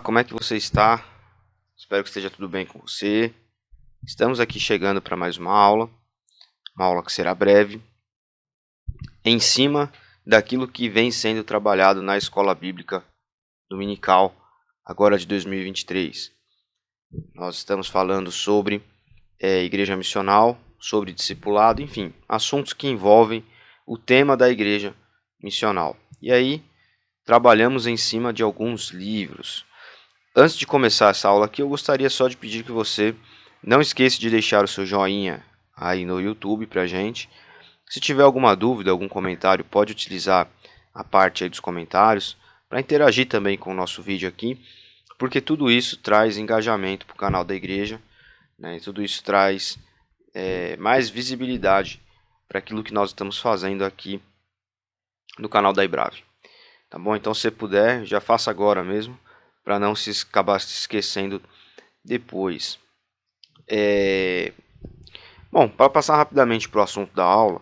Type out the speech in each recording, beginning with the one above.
como é que você está? Espero que esteja tudo bem com você. Estamos aqui chegando para mais uma aula que será breve, em cima daquilo que vem sendo trabalhado na Escola Bíblica Dominical, agora de 2023. Nós estamos falando sobre igreja missional, sobre discipulado, enfim, assuntos que envolvem o tema da igreja missional. E aí, trabalhamos em cima de alguns livros. Antes de começar essa aula aqui, eu gostaria só de pedir que você não esqueça de deixar o seu joinha aí no YouTube pra gente. Se tiver alguma dúvida, algum comentário, pode utilizar a parte aí dos comentários para interagir também com o nosso vídeo aqui, porque tudo isso traz engajamento para o canal da igreja, né? E tudo isso traz mais visibilidade para aquilo que nós estamos fazendo aqui no canal da Ibrave. Tá bom? Então, se puder, já faça agora mesmo, para não acabar se esquecendo depois. Bom, para passar rapidamente para o assunto da aula,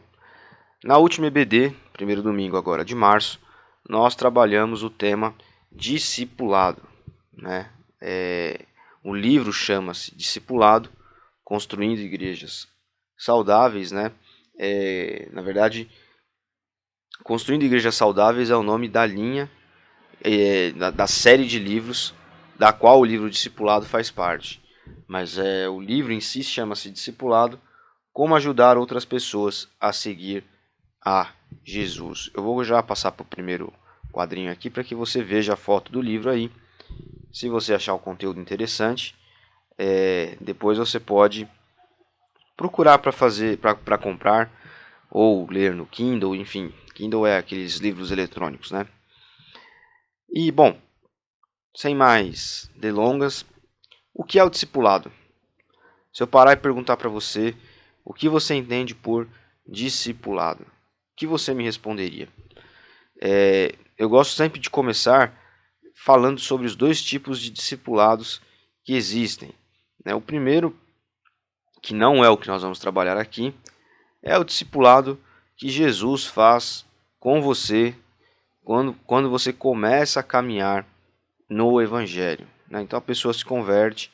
na última EBD, primeiro domingo agora de março, nós trabalhamos o tema discipulado, né? O livro chama-se Discipulado, Construindo Igrejas Saudáveis, né? Na verdade, Construindo Igrejas Saudáveis é o nome da linha, da série de livros, da qual o livro Discipulado faz parte. Mas o livro em si chama-se Discipulado, Como Ajudar Outras Pessoas a Seguir a Jesus. Eu vou já passar para o primeiro quadrinho aqui para que você veja a foto do livro aí. Se você achar o conteúdo interessante, depois você pode procurar para comprar ou ler no Kindle, enfim. Kindle é aqueles livros eletrônicos, né? E bom, sem mais delongas, o que é o discipulado? Se eu parar e perguntar para você o que você entende por discipulado, o que você me responderia? Eu gosto sempre de começar falando sobre os dois tipos de discipulados que existem. O primeiro, que não é o que nós vamos trabalhar aqui, é o discipulado que Jesus faz com você quando você começa a caminhar no Evangelho. Então a pessoa se converte,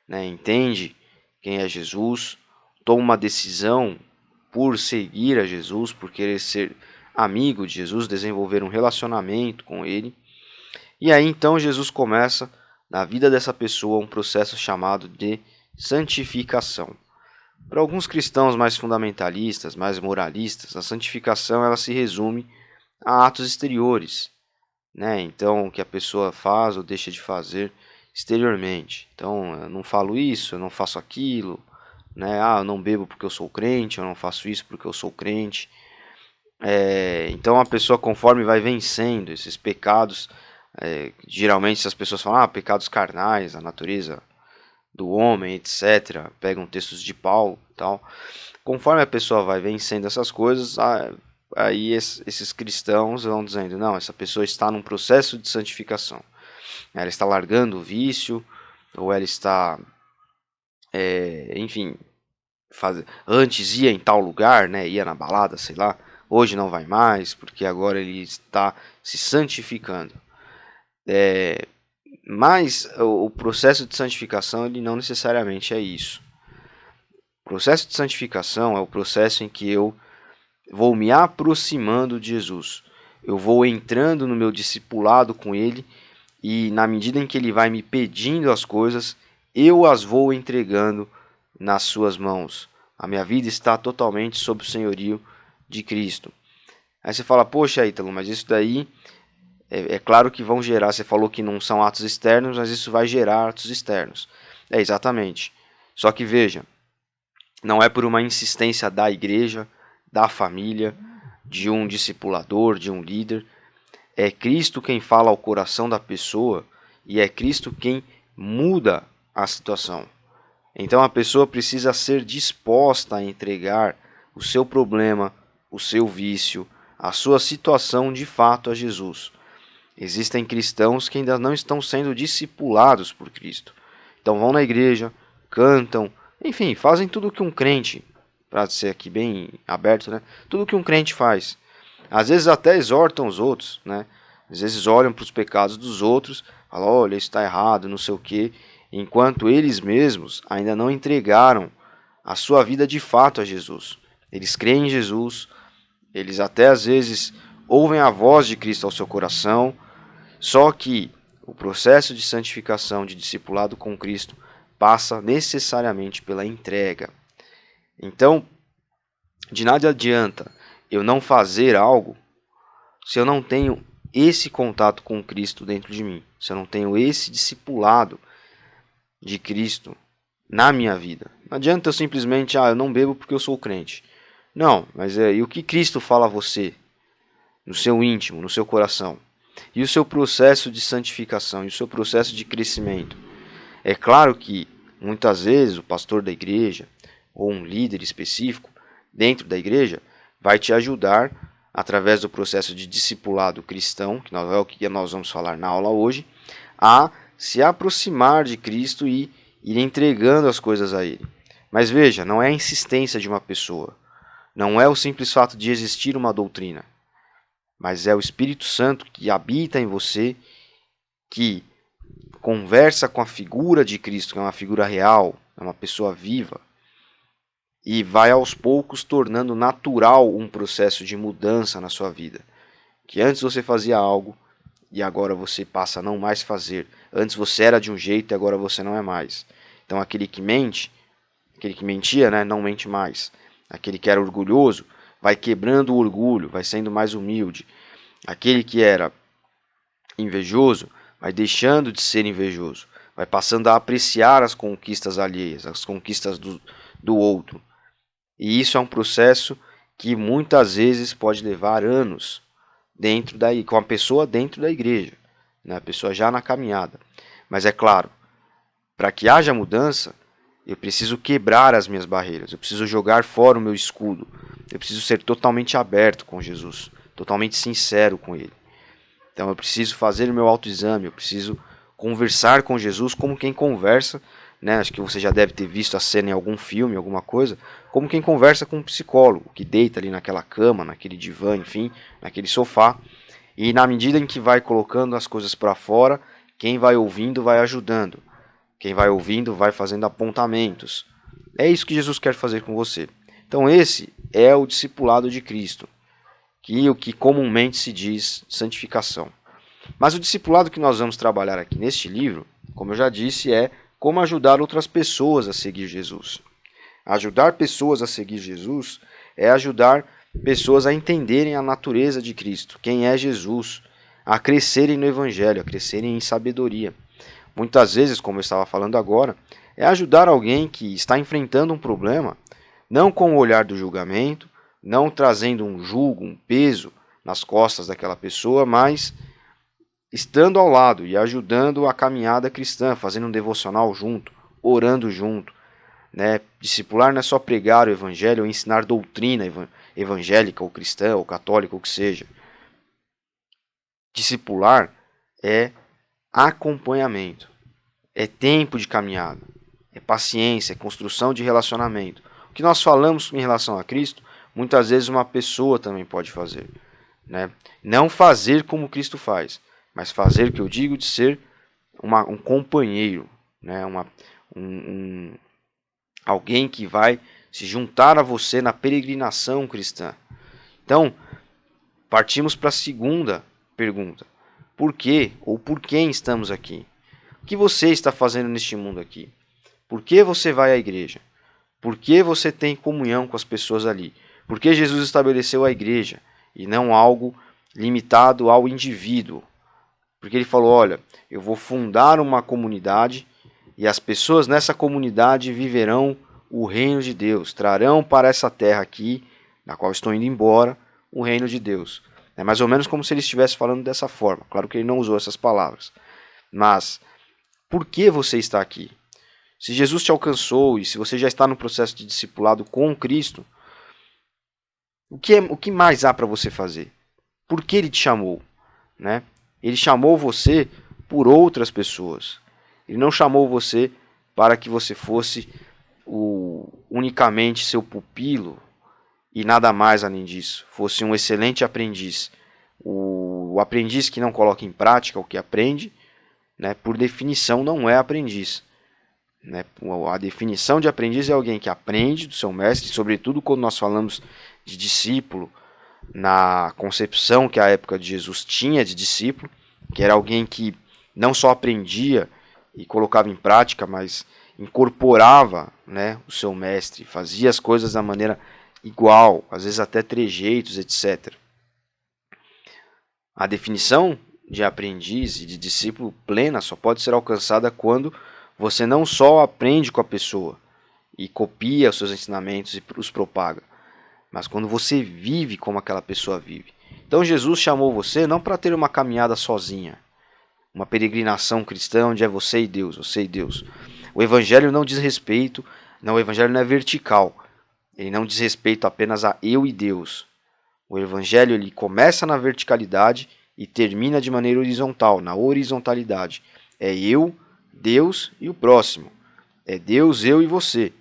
entende quem é Jesus, toma uma decisão por seguir a Jesus, por querer ser amigo de Jesus, desenvolver um relacionamento com ele. E aí então Jesus começa na vida dessa pessoa um processo chamado de santificação. Para alguns cristãos mais fundamentalistas, mais moralistas, a santificação ela se resume a atos exteriores, então o que a pessoa faz ou deixa de fazer exteriormente. Então eu não falo isso, eu não faço aquilo, eu não bebo porque eu sou crente, eu não faço isso porque eu sou crente. Então a pessoa, conforme vai vencendo esses pecados, geralmente as pessoas falam pecados carnais, a natureza do homem, etc. Pegam textos de Paulo e tal. Conforme a pessoa vai vencendo essas coisas, aí esses cristãos vão dizendo, não, essa pessoa está num processo de santificação. Ela está largando o vício, ou ela está, enfim, antes ia em tal lugar, ia na balada, sei lá, hoje não vai mais, porque agora ele está se santificando. Mas o processo de santificação ele não necessariamente é isso. O processo de santificação é o processo em que eu vou me aproximando de Jesus. Eu vou entrando no meu discipulado com ele e na medida em que ele vai me pedindo as coisas, eu as vou entregando nas suas mãos. A minha vida está totalmente sob o senhorio de Cristo. Aí você fala, poxa, Ítalo, mas isso daí é claro que vão gerar, você falou que não são atos externos, mas isso vai gerar atos externos. Exatamente. Só que veja, não é por uma insistência da igreja, da família, de um discipulador, de um líder. É Cristo quem fala ao coração da pessoa e é Cristo quem muda a situação. Então a pessoa precisa ser disposta a entregar o seu problema, o seu vício, a sua situação de fato a Jesus. Existem cristãos que ainda não estão sendo discipulados por Cristo. Então vão na igreja, cantam, enfim, fazem tudo o que um crente, para ser aqui bem aberto, tudo o que um crente faz. Às vezes até exortam os outros, Às vezes olham para os pecados dos outros, Fala, olha, isso está errado, não sei o quê, enquanto eles mesmos ainda não entregaram a sua vida de fato a Jesus. Eles creem em Jesus, eles até às vezes ouvem a voz de Cristo ao seu coração, só que o processo de santificação, de discipulado com Cristo, passa necessariamente pela entrega. Então, de nada adianta eu não fazer algo se eu não tenho esse contato com Cristo dentro de mim, se eu não tenho esse discipulado de Cristo na minha vida. Não adianta eu simplesmente, eu não bebo porque eu sou crente. Não, mas e o que Cristo fala a você, no seu íntimo, no seu coração? E o seu processo de santificação, e o seu processo de crescimento? É claro que, muitas vezes, o pastor da igreja, ou um líder específico dentro da igreja, vai te ajudar, através do processo de discipulado cristão, que é o que nós vamos falar na aula hoje, a se aproximar de Cristo e ir entregando as coisas a Ele. Mas veja, não é a insistência de uma pessoa, não é o simples fato de existir uma doutrina, mas é o Espírito Santo que habita em você, que conversa com a figura de Cristo, que é uma figura real, é uma pessoa viva, e vai aos poucos tornando natural um processo de mudança na sua vida. Que antes você fazia algo e agora você passa a não mais fazer. Antes você era de um jeito e agora você não é mais. Então aquele que mente, aquele que mentia, não mente mais. Aquele que era orgulhoso vai quebrando o orgulho, vai sendo mais humilde. Aquele que era invejoso vai deixando de ser invejoso, vai passando a apreciar as conquistas alheias, as conquistas do outro. E isso é um processo que muitas vezes pode levar anos com a pessoa dentro da igreja, a pessoa já na caminhada. Mas é claro, para que haja mudança, eu preciso quebrar as minhas barreiras, eu preciso jogar fora o meu escudo, eu preciso ser totalmente aberto com Jesus, totalmente sincero com Ele. Então eu preciso fazer o meu autoexame, eu preciso conversar com Jesus como quem conversa, acho que você já deve ter visto a cena em algum filme, alguma coisa, como quem conversa com um psicólogo, que deita ali naquela cama, naquele divã, enfim, naquele sofá, e na medida em que vai colocando as coisas para fora, quem vai ouvindo vai ajudando, quem vai ouvindo vai fazendo apontamentos. É isso que Jesus quer fazer com você. Então esse é o discipulado de Cristo, que o que comumente se diz santificação. Mas o discipulado que nós vamos trabalhar aqui neste livro, como eu já disse, é como ajudar outras pessoas a seguir Jesus. Ajudar pessoas a seguir Jesus é ajudar pessoas a entenderem a natureza de Cristo, quem é Jesus, a crescerem no Evangelho, a crescerem em sabedoria. Muitas vezes, como eu estava falando agora, é ajudar alguém que está enfrentando um problema, não com o olhar do julgamento, não trazendo um jugo, um peso nas costas daquela pessoa, mas estando ao lado e ajudando a caminhada cristã, fazendo um devocional junto, orando junto. Discipular não é só pregar o evangelho ou ensinar doutrina evangélica ou cristã ou católica, ou o que seja. Discipular é acompanhamento, é tempo de caminhada, é paciência, é construção de relacionamento. O que nós falamos em relação a Cristo, muitas vezes uma pessoa também pode fazer. Não fazer como Cristo faz, mas fazer o que eu digo de ser um companheiro, alguém que vai se juntar a você na peregrinação cristã. Então, partimos para a segunda pergunta. Por quê ou por quem estamos aqui? O que você está fazendo neste mundo aqui? Por que você vai à igreja? Por que você tem comunhão com as pessoas ali? Por que Jesus estabeleceu a igreja e não algo limitado ao indivíduo? Porque ele falou, olha, eu vou fundar uma comunidade e as pessoas nessa comunidade viverão o reino de Deus, trarão para essa terra aqui, na qual estou indo embora, o reino de Deus. É mais ou menos como se ele estivesse falando dessa forma. Claro que ele não usou essas palavras. Mas, por que você está aqui? Se Jesus te alcançou e se você já está no processo de discipulado com Cristo, o que mais há para você fazer? Por que ele te chamou? Ele chamou você por outras pessoas. Ele não chamou você para que você fosse unicamente seu pupilo e nada mais além disso. Fosse um excelente aprendiz. O aprendiz que não coloca em prática o que aprende, né, por definição, não é aprendiz. Né? A definição de aprendiz é alguém que aprende do seu mestre, sobretudo quando nós falamos de discípulo, na concepção que a época de Jesus tinha de discípulo, que era alguém que não só aprendia e colocava em prática, mas incorporava, né, o seu mestre, fazia as coisas da maneira igual, às vezes até trejeitos, etc. A definição de aprendiz e de discípulo plena só pode ser alcançada quando você não só aprende com a pessoa e copia os seus ensinamentos e os propaga, mas quando você vive como aquela pessoa vive. Então Jesus chamou você não para ter uma caminhada sozinha, uma peregrinação cristã onde é você e Deus, você e Deus. O Evangelho não diz respeito, não, o Evangelho não é vertical. Ele não diz respeito apenas a eu e Deus. O Evangelho ele começa na verticalidade e termina de maneira horizontal, na horizontalidade. É eu, Deus e o próximo. É Deus, eu e você.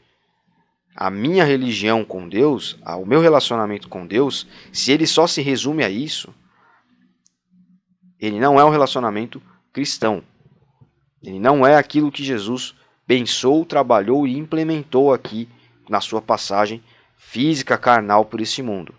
A minha religião com Deus, o meu relacionamento com Deus, se ele só se resume a isso, ele não é um relacionamento cristão. Ele não é aquilo que Jesus pensou, trabalhou e implementou aqui na sua passagem física, carnal por este mundo.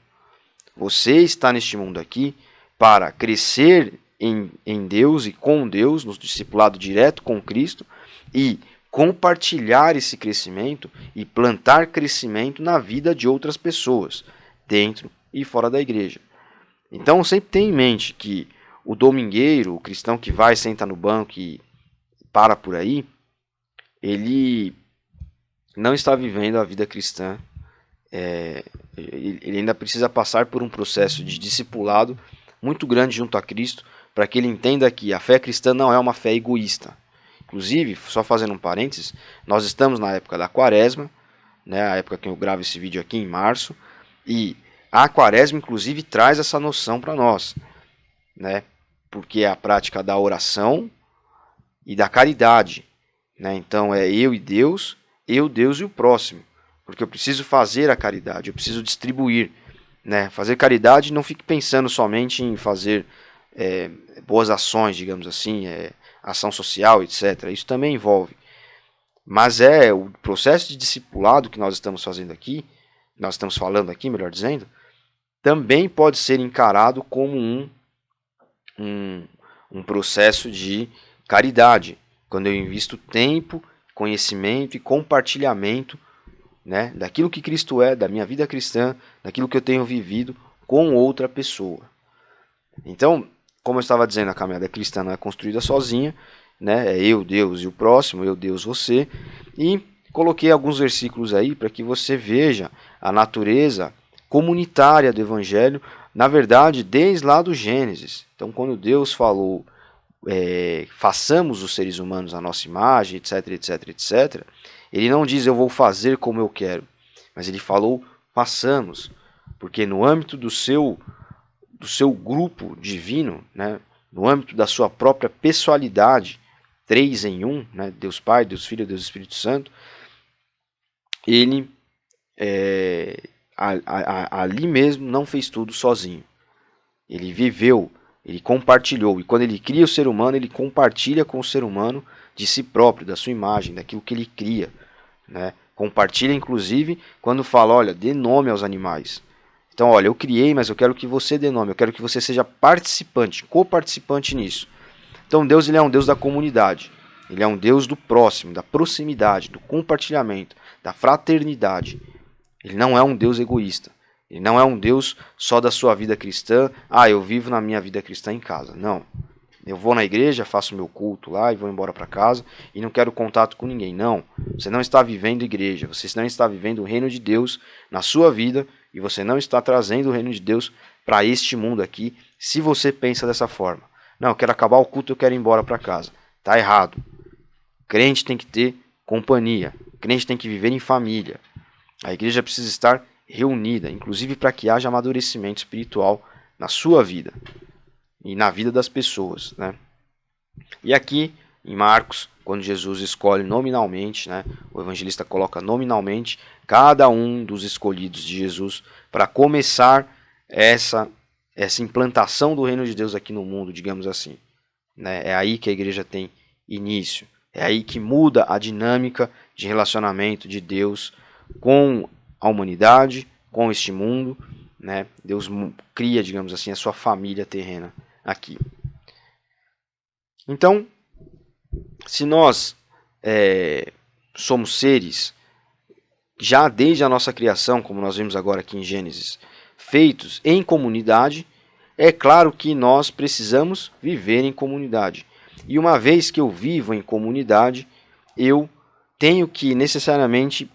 Você está neste mundo aqui para crescer em Deus e com Deus, no discipulado direto com Cristo, e compartilhar esse crescimento e plantar crescimento na vida de outras pessoas, dentro e fora da igreja. Então sempre tenha em mente que o domingueiro, o cristão que vai, senta no banco e para por aí, ele não está vivendo a vida cristã. Ele ainda precisa passar por um processo de discipulado muito grande junto a Cristo, para que ele entenda que a fé cristã não é uma fé egoísta. Inclusive, só fazendo um parênteses, nós estamos na época da quaresma, né, a época que eu gravo esse vídeo aqui em março, e a quaresma inclusive traz essa noção para nós, né, porque é a prática da oração e da caridade, né, então é eu e Deus, Deus e o próximo, porque eu preciso fazer a caridade, eu preciso distribuir, né, fazer caridade, não fique pensando somente em fazer boas ações, digamos assim, ação social, etc. Isso também envolve. Mas o processo de discipulado que nós estamos fazendo aqui, nós estamos falando aqui, melhor dizendo, também pode ser encarado como um processo de caridade, quando eu invisto tempo, conhecimento e compartilhamento, né, daquilo que Cristo é, da minha vida cristã, daquilo que eu tenho vivido com outra pessoa. Então, como eu estava dizendo, a caminhada cristã não é construída sozinha, né? É eu, Deus e o próximo, eu, Deus, você. E coloquei alguns versículos aí para que você veja a natureza comunitária do Evangelho, na verdade, desde lá do Gênesis. Então, quando Deus falou, façamos os seres humanos à nossa imagem, etc, etc, etc, ele não diz eu vou fazer como eu quero, mas ele falou façamos, porque no âmbito do seu grupo divino, né, no âmbito da sua própria pessoalidade, 3 em 1, né, Deus Pai, Deus Filho, Deus Espírito Santo, ele ali mesmo não fez tudo sozinho. Ele viveu, ele compartilhou, e quando ele cria o ser humano, ele compartilha com o ser humano de si próprio, da sua imagem, daquilo que ele cria, né? Compartilha inclusive quando fala, olha, dê nome aos animais. Então, olha, eu criei, mas eu quero que você dê nome, eu quero que você seja participante, coparticipante nisso. Então, Deus ele é um Deus da comunidade, ele é um Deus do próximo, da proximidade, do compartilhamento, da fraternidade. Ele não é um Deus egoísta, ele não é um Deus só da sua vida cristã, eu vivo na minha vida cristã em casa. Não, eu vou na igreja, faço meu culto lá e vou embora para casa e não quero contato com ninguém. Não, você não está vivendo igreja, você não está vivendo o reino de Deus na sua vida, e você não está trazendo o reino de Deus para este mundo aqui, se você pensa dessa forma. Não, eu quero acabar o culto, eu quero ir embora para casa. Está errado. Crente tem que ter companhia. Crente tem que viver em família. A igreja precisa estar reunida, inclusive para que haja amadurecimento espiritual na sua vida e na vida das pessoas, né? E aqui, em Marcos, quando Jesus escolhe nominalmente, né, o evangelista coloca nominalmente cada um dos escolhidos de Jesus para começar essa implantação do reino de Deus aqui no mundo, digamos assim, né? É aí que a igreja tem início. É aí que muda a dinâmica de relacionamento de Deus com a humanidade, com este mundo, né? Deus cria, digamos assim, a sua família terrena aqui. Então, se nós somos seres, já desde a nossa criação, como nós vimos agora aqui em Gênesis, feitos em comunidade, é claro que nós precisamos viver em comunidade. E uma vez que eu vivo em comunidade, eu tenho que necessariamente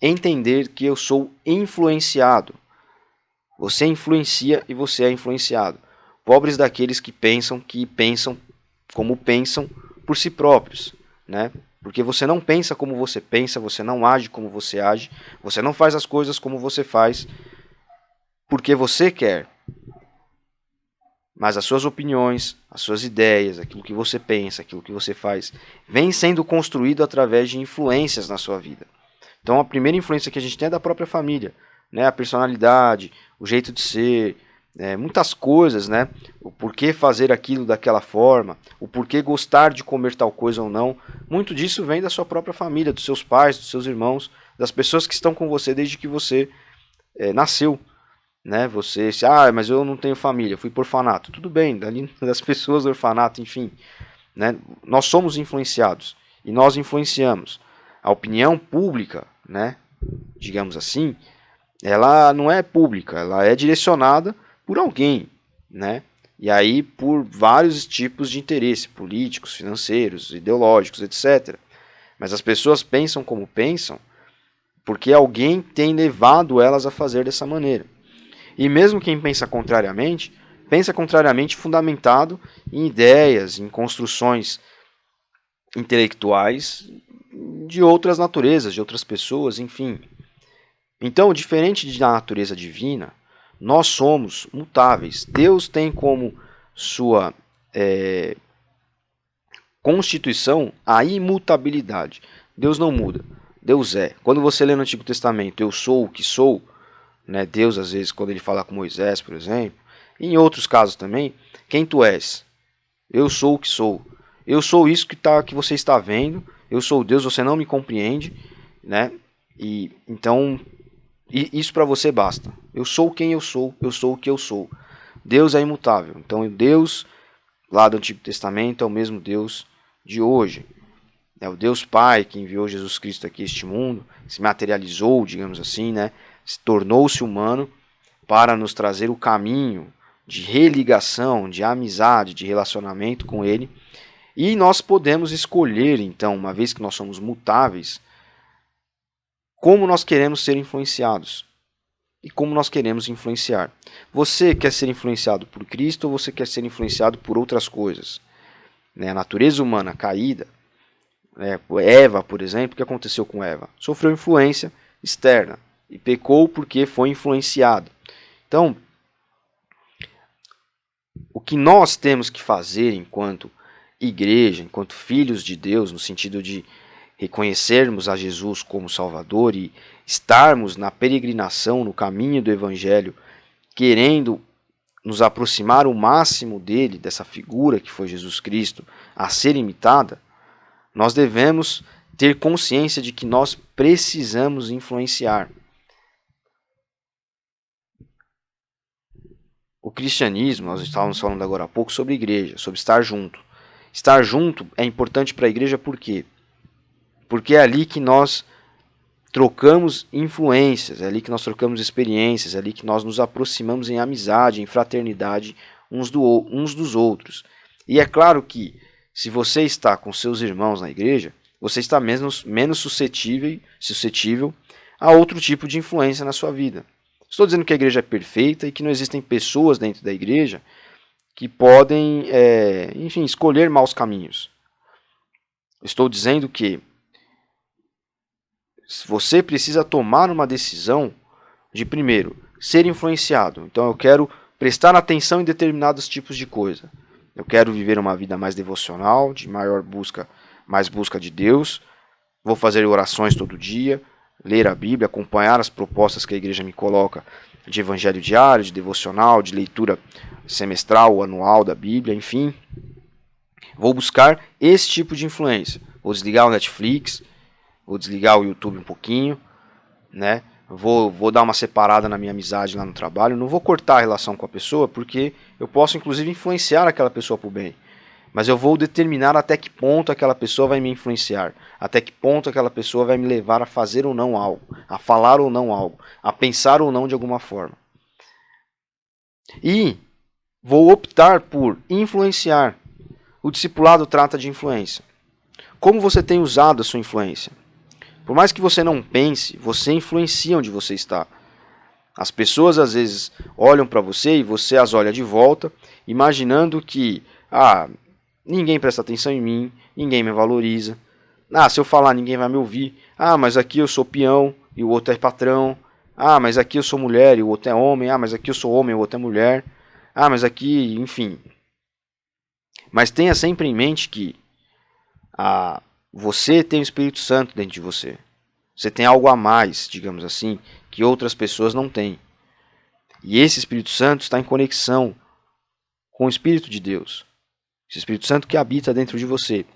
entender que eu sou influenciado. Você influencia e você é influenciado. Pobres daqueles que pensam como pensam por si próprios, né? Porque você não pensa como você pensa, você não age como você age, você não faz as coisas como você faz porque você quer. Mas as suas opiniões, as suas ideias, aquilo que você pensa, aquilo que você faz, vem sendo construído através de influências na sua vida. Então a primeira influência que a gente tem é da própria família, né? A personalidade, o jeito de ser, muitas coisas, né? O porquê fazer aquilo daquela forma, o porquê gostar de comer tal coisa ou não. Muito disso vem da sua própria família, dos seus pais, dos seus irmãos, das pessoas que estão com você desde que você nasceu. Né? Você, mas eu não tenho família, fui por orfanato. Tudo bem, dali das pessoas do orfanato, enfim. Né? Nós somos influenciados e nós influenciamos. A opinião pública, né, digamos assim, ela não é pública, ela é direcionada por alguém, né? E aí por vários tipos de interesse, políticos, financeiros, ideológicos, etc. Mas as pessoas pensam como pensam porque alguém tem levado elas a fazer dessa maneira. E mesmo quem pensa contrariamente fundamentado em ideias, em construções intelectuais de outras naturezas, de outras pessoas, enfim. Então, diferente da natureza divina, nós somos mutáveis. Deus tem como sua constituição a imutabilidade. Deus não muda. Deus é. Quando você lê no Antigo Testamento, eu sou o que sou, né? Deus, às vezes, quando ele fala com Moisés, por exemplo, e em outros casos também, quem tu és? Eu sou o que sou. Eu sou isso que você está vendo. Eu sou Deus, você não me compreende, né? E então isso para você basta. Eu sou quem eu sou o que eu sou. Deus é imutável. Então Deus lá do Antigo Testamento é o mesmo Deus de hoje. É o Deus Pai que enviou Jesus Cristo aqui a este mundo, se materializou, digamos assim, né? Tornou-se humano para nos trazer o caminho de religação, de amizade, de relacionamento com Ele. E nós podemos escolher, então, uma vez que nós somos mutáveis, como nós queremos ser influenciados e como nós queremos influenciar. Você quer ser influenciado por Cristo ou você quer ser influenciado por outras coisas? A natureza humana caída, Eva, por exemplo, o que aconteceu com Eva? Sofreu influência externa e pecou porque foi influenciado. Então, o que nós temos que fazer enquanto igreja, enquanto filhos de Deus, no sentido de reconhecermos a Jesus como Salvador e estarmos na peregrinação, no caminho do Evangelho, querendo nos aproximar o máximo dele, dessa figura que foi Jesus Cristo, a ser imitada, nós devemos ter consciência de que nós precisamos influenciar. O cristianismo, nós estávamos falando agora há pouco sobre igreja, sobre estar junto. Estar junto é importante para a igreja por quê? Porque é ali que nós trocamos influências, é ali que nós trocamos experiências, é ali que nós nos aproximamos em amizade, em fraternidade uns dos outros. E é claro que, se você está com seus irmãos na igreja, você está menos suscetível a outro tipo de influência na sua vida. Estou dizendo que a igreja é perfeita e que não existem pessoas dentro da igreja que podem, escolher maus caminhos. Estou dizendo que você precisa tomar uma decisão de, primeiro, ser influenciado. Então eu quero prestar atenção em determinados tipos de coisa. Eu quero viver uma vida mais devocional, de mais busca de Deus. Vou fazer orações todo dia, ler a Bíblia, acompanhar as propostas que a igreja me coloca de evangelho diário, de devocional, de leitura semestral ou anual da Bíblia, enfim. Vou buscar esse tipo de influência. Vou desligar o Netflix, vou desligar o YouTube um pouquinho, né? Vou dar uma separada na minha amizade lá no trabalho. Não vou cortar a relação com a pessoa, porque eu posso inclusive influenciar aquela pessoa para o bem. Mas eu vou determinar até que ponto aquela pessoa vai me influenciar. Até que ponto aquela pessoa vai me levar a fazer ou não algo. A falar ou não algo. A pensar ou não de alguma forma. E vou optar por influenciar. O discipulado trata de influência. Como você tem usado a sua influência? Por mais que você não pense, você influencia onde você está. As pessoas às vezes olham para você e você as olha de volta, imaginando que ninguém presta atenção em mim, ninguém me valoriza. Se eu falar ninguém vai me ouvir. Mas aqui eu sou peão e o outro é patrão. Mas aqui eu sou mulher e o outro é homem. Mas aqui eu sou homem e o outro é mulher. Mas aqui, enfim. Mas tenha sempre em mente que você tem o Espírito Santo dentro de você. Você tem algo a mais, digamos assim, que outras pessoas não têm. E esse Espírito Santo está em conexão com o Espírito de Deus. Esse Espírito Santo que habita dentro de você.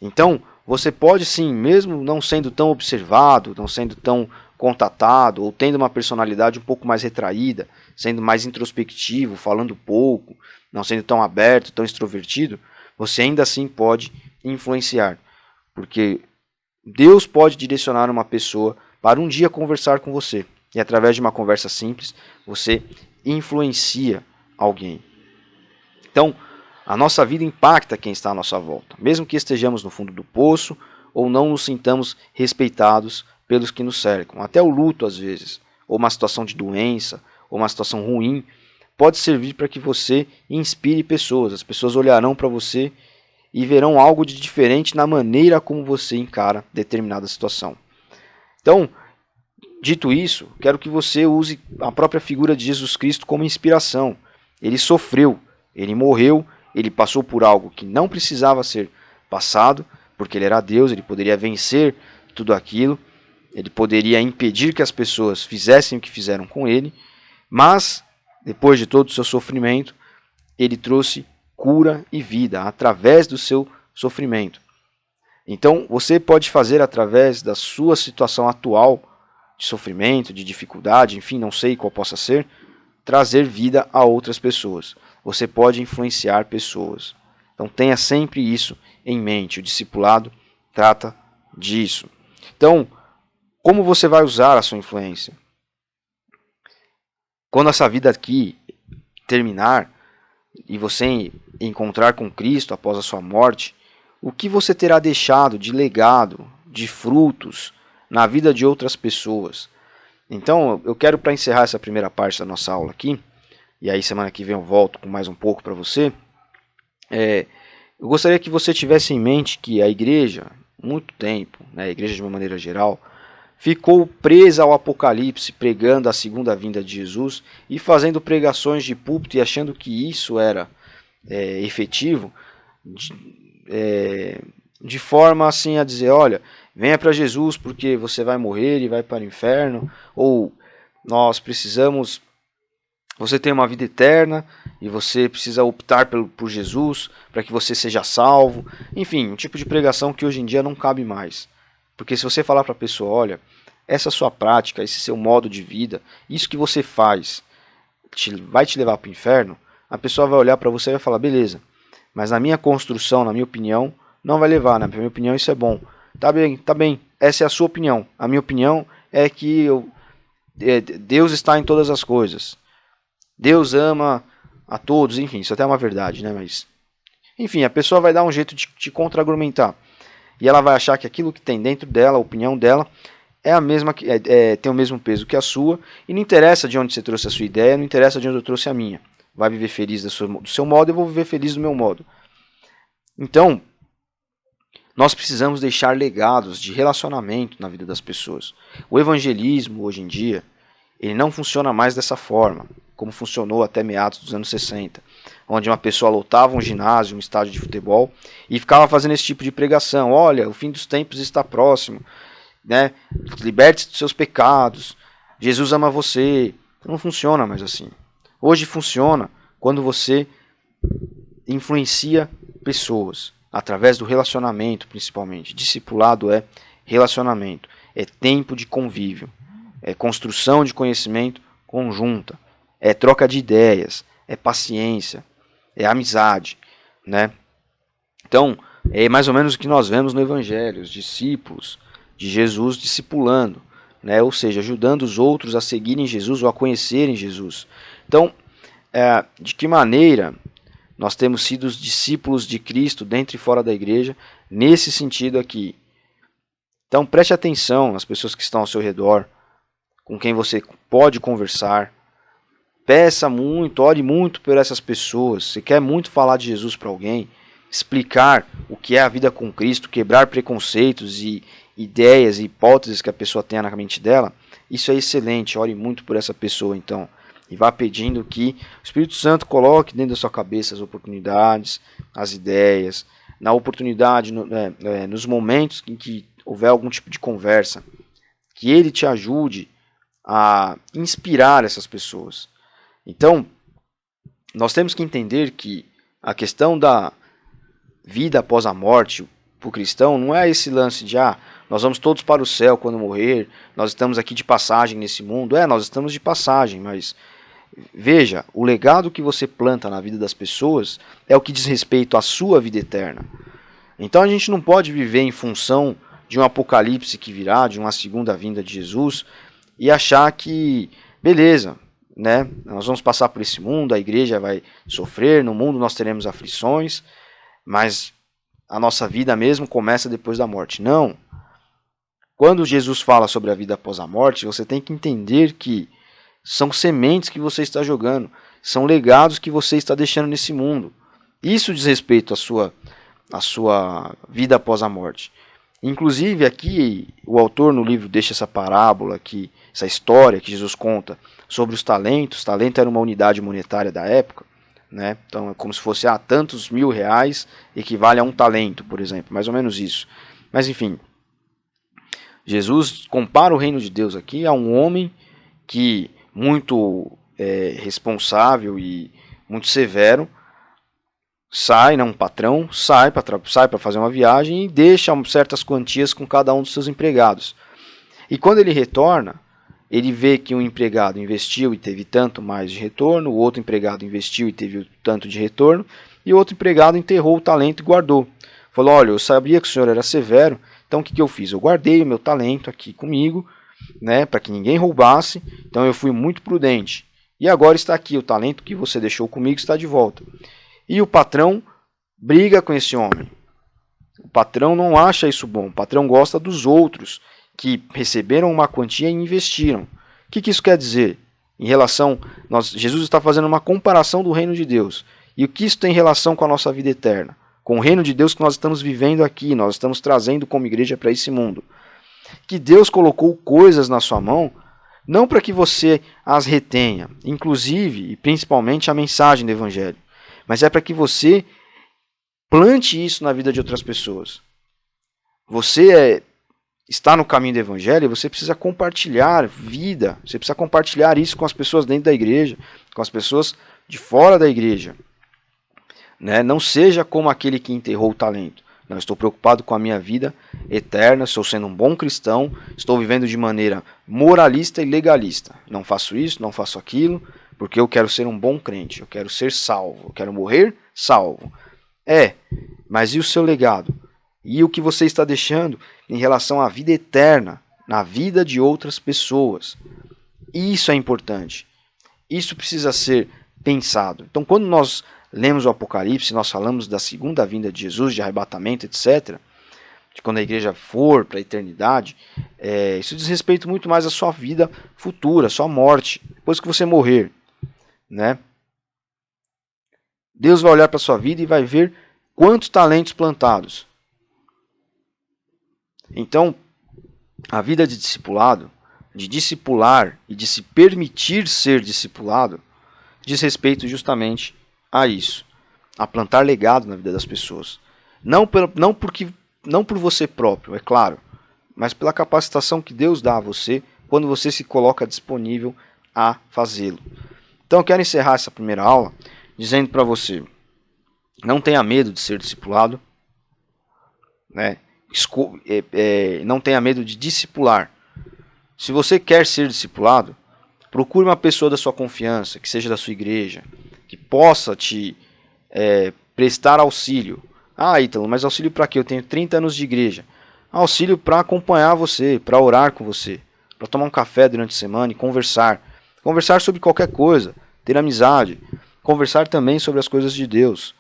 Então, você pode sim, mesmo não sendo tão observado, não sendo tão contatado, ou tendo uma personalidade um pouco mais retraída, sendo mais introspectivo, falando pouco, não sendo tão aberto, tão extrovertido, você ainda assim pode influenciar. Porque Deus pode direcionar uma pessoa para um dia conversar com você. E através de uma conversa simples, você influencia alguém. Então, a nossa vida impacta quem está à nossa volta. Mesmo que estejamos no fundo do poço ou não nos sintamos respeitados pelos que nos cercam. Até o luto, às vezes, ou uma situação de doença, ou uma situação ruim, pode servir para que você inspire pessoas. As pessoas olharão para você e verão algo de diferente na maneira como você encara determinada situação. Então, dito isso, quero que você use a própria figura de Jesus Cristo como inspiração. Ele sofreu, ele morreu, ele passou por algo que não precisava ser passado, porque ele era Deus, ele poderia vencer tudo aquilo, ele poderia impedir que as pessoas fizessem o que fizeram com ele, mas, depois de todo o seu sofrimento, ele trouxe cura e vida através do seu sofrimento. Então, você pode fazer através da sua situação atual de sofrimento, de dificuldade, enfim, não sei qual possa ser, trazer vida a outras pessoas. Você pode influenciar pessoas. Então, tenha sempre isso em mente. O discipulado trata disso. Então, como você vai usar a sua influência? Quando essa vida aqui terminar e você encontrar com Cristo após a sua morte, o que você terá deixado de legado, de frutos na vida de outras pessoas? Então, eu quero, para encerrar essa primeira parte da nossa aula aqui, e aí semana que vem eu volto com mais um pouco para você, eu gostaria que você tivesse em mente que a igreja, muito tempo, né, a igreja de uma maneira geral, ficou presa ao Apocalipse, pregando a segunda vinda de Jesus e fazendo pregações de púlpito e achando que isso era efetivo, de forma assim a dizer, olha, venha para Jesus porque você vai morrer e vai para o inferno, ou nós precisamos, você tem uma vida eterna e você precisa optar por Jesus para que você seja salvo. Enfim, um tipo de pregação que hoje em dia não cabe mais. Porque se você falar para a pessoa, olha, essa sua prática, esse seu modo de vida, isso que você faz vai te levar para o inferno, a pessoa vai olhar para você e vai falar, beleza, mas na minha construção, na minha opinião, não vai levar, na minha opinião isso é bom. Tá bem, essa é a sua opinião. A minha opinião é que Deus está em todas as coisas. Deus ama a todos, enfim, isso até é uma verdade, né? Mas, enfim, a pessoa vai dar um jeito de te contra-argumentar. E ela vai achar que aquilo que tem dentro dela, a opinião dela, é a mesma, tem o mesmo peso que a sua, e não interessa de onde você trouxe a sua ideia, não interessa de onde eu trouxe a minha. Vai viver feliz do seu modo, eu vou viver feliz do meu modo. Então, nós precisamos deixar legados de relacionamento na vida das pessoas. O evangelismo, hoje em dia, ele não funciona mais dessa forma, como funcionou até meados dos anos 60, onde uma pessoa lotava um ginásio, um estádio de futebol, e ficava fazendo esse tipo de pregação. Olha, o fim dos tempos está próximo, né? Liberte-se dos seus pecados, Jesus ama você. Não funciona mais assim. Hoje funciona quando você influencia pessoas. através do relacionamento, principalmente. Discipulado é relacionamento, é tempo de convívio, é construção de conhecimento conjunta, é troca de ideias, é paciência, é amizade, né? Então, é mais ou menos o que nós vemos no Evangelho, os discípulos de Jesus discipulando, né? Ou seja, ajudando os outros a seguirem Jesus ou a conhecerem Jesus. Então, de que maneira nós temos sido os discípulos de Cristo dentro e fora da igreja, nesse sentido aqui? Então, preste atenção nas pessoas que estão ao seu redor, com quem você pode conversar. Peça muito, ore muito por essas pessoas. Se quer muito falar de Jesus para alguém, explicar o que é a vida com Cristo, quebrar preconceitos e ideias e hipóteses que a pessoa tenha na mente dela, isso é excelente. Ore muito por essa pessoa, então. E vá pedindo que o Espírito Santo coloque dentro da sua cabeça as oportunidades, as ideias, na oportunidade, nos momentos em que houver algum tipo de conversa, que ele te ajude a inspirar essas pessoas. Então, nós temos que entender que a questão da vida após a morte, para o cristão, não é esse lance de nós vamos todos para o céu quando morrer, nós estamos aqui de passagem nesse mundo. Nós estamos de passagem, mas veja, o legado que você planta na vida das pessoas é o que diz respeito à sua vida eterna. Então a gente não pode viver em função de um apocalipse que virá, de uma segunda vinda de Jesus, e achar que, beleza, né, nós vamos passar por esse mundo, a igreja vai sofrer, no mundo nós teremos aflições, mas a nossa vida mesmo começa depois da morte. Não. Quando Jesus fala sobre a vida após a morte, você tem que entender que são sementes que você está jogando, são legados que você está deixando nesse mundo. Isso diz respeito à sua vida após a morte. Inclusive aqui o autor no livro deixa essa parábola aqui, essa história que Jesus conta sobre os talentos. Talento era uma unidade monetária da época, né? Então é como se fosse tantos R$1.000 equivale a um talento, por exemplo, mais ou menos isso. Mas enfim, Jesus compara o reino de Deus aqui a um homem que muito responsável e muito severo sai, um patrão sai para fazer uma viagem e deixa certas quantias com cada um dos seus empregados. E quando ele retorna, ele vê que um empregado investiu e teve tanto mais de retorno, o outro empregado investiu e teve tanto de retorno, e o outro empregado enterrou o talento e guardou. Falou, olha, eu sabia que o senhor era severo, então o que eu fiz? Eu guardei o meu talento aqui comigo, né, para que ninguém roubasse, então eu fui muito prudente. E agora está aqui, o talento que você deixou comigo está de volta. E o patrão briga com esse homem. O patrão não acha isso bom, o patrão gosta dos outros, que receberam uma quantia e investiram. O que isso quer dizer? Em relação, Jesus está fazendo uma comparação do reino de Deus. E o que isso tem relação com a nossa vida eterna? Com o reino de Deus que nós estamos vivendo aqui, nós estamos trazendo como igreja para esse mundo. Que Deus colocou coisas na sua mão, não para que você as retenha, inclusive e principalmente a mensagem do Evangelho, mas é para que você plante isso na vida de outras pessoas. Você está no caminho do Evangelho e você precisa compartilhar vida, você precisa compartilhar isso com as pessoas dentro da igreja, com as pessoas de fora da igreja. Né? Não seja como aquele que enterrou o talento. Não, estou preocupado com a minha vida eterna, estou sendo um bom cristão, estou vivendo de maneira moralista e legalista. Não faço isso, não faço aquilo, porque eu quero ser um bom crente, eu quero ser salvo, eu quero morrer salvo. Mas e o seu legado? E o que você está deixando em relação à vida eterna, na vida de outras pessoas? Isso é importante. Isso precisa ser pensado. Então, quando nós lemos o Apocalipse, nós falamos da segunda vinda de Jesus, de arrebatamento, etc., de quando a igreja for para a eternidade, isso diz respeito muito mais à sua vida futura, à sua morte, depois que você morrer. Né? Deus vai olhar para a sua vida e vai ver quantos talentos plantados. Então, a vida de discipulado, de discipular e de se permitir ser discipulado, diz respeito justamente a isso, a plantar legado na vida das pessoas. Não por você próprio, é claro, mas pela capacitação que Deus dá a você quando você se coloca disponível a fazê-lo. Então eu quero encerrar essa primeira aula dizendo para você, não tenha medo de ser discipulado, né? Não tenha medo de discipular. Se você quer ser discipulado, procure uma pessoa da sua confiança, que seja da sua igreja, que possa te prestar auxílio. Ah, Ítalo, mas auxílio para quê? Eu tenho 30 anos de igreja. Auxílio para acompanhar você, para orar com você, para tomar um café durante a semana e conversar. Conversar sobre qualquer coisa, ter amizade, conversar também sobre as coisas de Deus.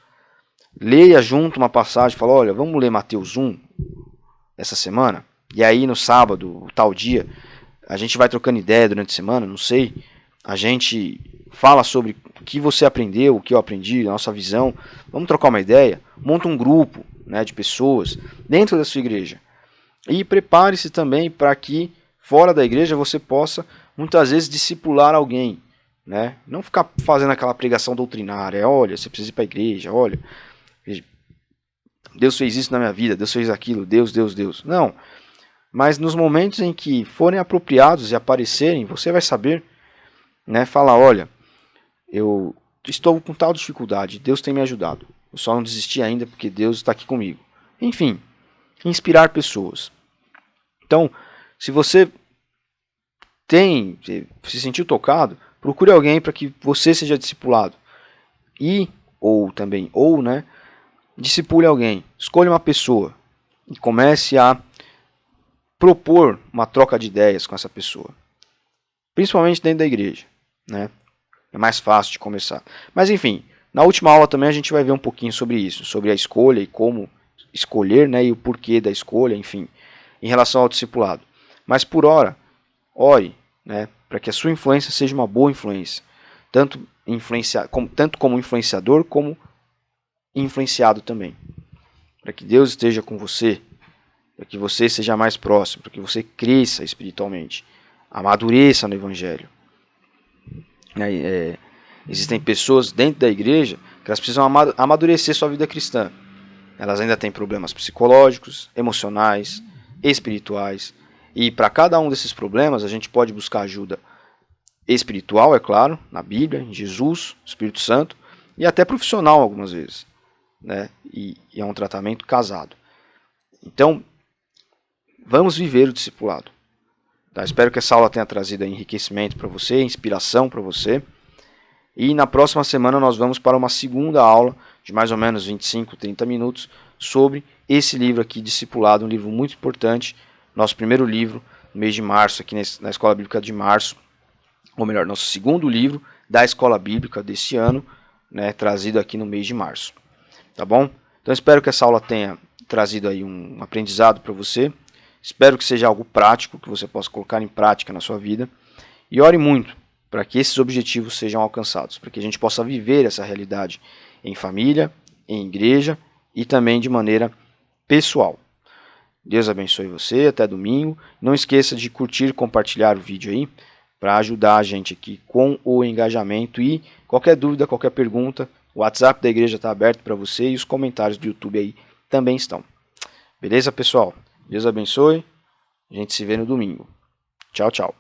Leia junto uma passagem, fala, olha, vamos ler Mateus 1 essa semana? E aí no sábado, tal dia, a gente vai trocando ideia durante a semana, não sei. A gente fala sobre o que você aprendeu, o que eu aprendi, a nossa visão. Vamos trocar uma ideia? Monta um grupo, né, de pessoas dentro da sua igreja. E prepare-se também para que fora da igreja você possa muitas vezes discipular alguém, né? Não ficar fazendo aquela pregação doutrinária, olha, você precisa ir para a igreja, olha, Deus fez isso na minha vida, Deus fez aquilo, Deus, Deus, Deus. Não, mas nos momentos em que forem apropriados e aparecerem, você vai saber, né, falar, olha, eu estou com tal dificuldade, Deus tem me ajudado, eu só não desisti ainda porque Deus está aqui comigo. Enfim, inspirar pessoas. Então, se você se sentiu tocado, procure alguém para que você seja discipulado. Ou, né, discipule alguém. Escolha uma pessoa e comece a propor uma troca de ideias com essa pessoa. Principalmente dentro da igreja, né? É mais fácil de começar. Mas enfim, na última aula também a gente vai ver um pouquinho sobre isso, sobre a escolha e como escolher, né, e o porquê da escolha, enfim, em relação ao discipulado. Mas por hora, ore, né, para que a sua influência seja uma boa influência, tanto como influenciador, como influenciado também. Para que Deus esteja com você, para que você seja mais próximo, para que você cresça espiritualmente, amadureça no Evangelho. Existem pessoas dentro da igreja que elas precisam amadurecer sua vida cristã. Elas ainda têm problemas psicológicos, emocionais, espirituais. E para cada um desses problemas a gente pode buscar ajuda espiritual, é claro, na Bíblia, em Jesus, Espírito Santo, e até profissional algumas vezes, né? E é um tratamento casado. Então, vamos viver o discipulado. Tá? Espero que essa aula tenha trazido enriquecimento para você, inspiração para você. E na próxima semana nós vamos para uma segunda aula de mais ou menos 25, 30 minutos sobre esse livro aqui, Discipulado, um livro muito importante, nosso primeiro livro no mês de março, aqui na Escola Bíblica de Março, ou melhor, nosso segundo livro da Escola Bíblica deste ano, né, trazido aqui no mês de março. Tá bom? Então espero que essa aula tenha trazido aí um aprendizado para você. Espero que seja algo prático, que você possa colocar em prática na sua vida. E ore muito para que esses objetivos sejam alcançados, para que a gente possa viver essa realidade em família, em igreja e também de maneira pessoal. Deus abençoe você, até domingo. Não esqueça de curtir e compartilhar o vídeo aí, para ajudar a gente aqui com o engajamento. E qualquer dúvida, qualquer pergunta, o WhatsApp da igreja está aberto para você e os comentários do YouTube aí também estão. Beleza, pessoal? Deus abençoe. A gente se vê no domingo. Tchau, tchau.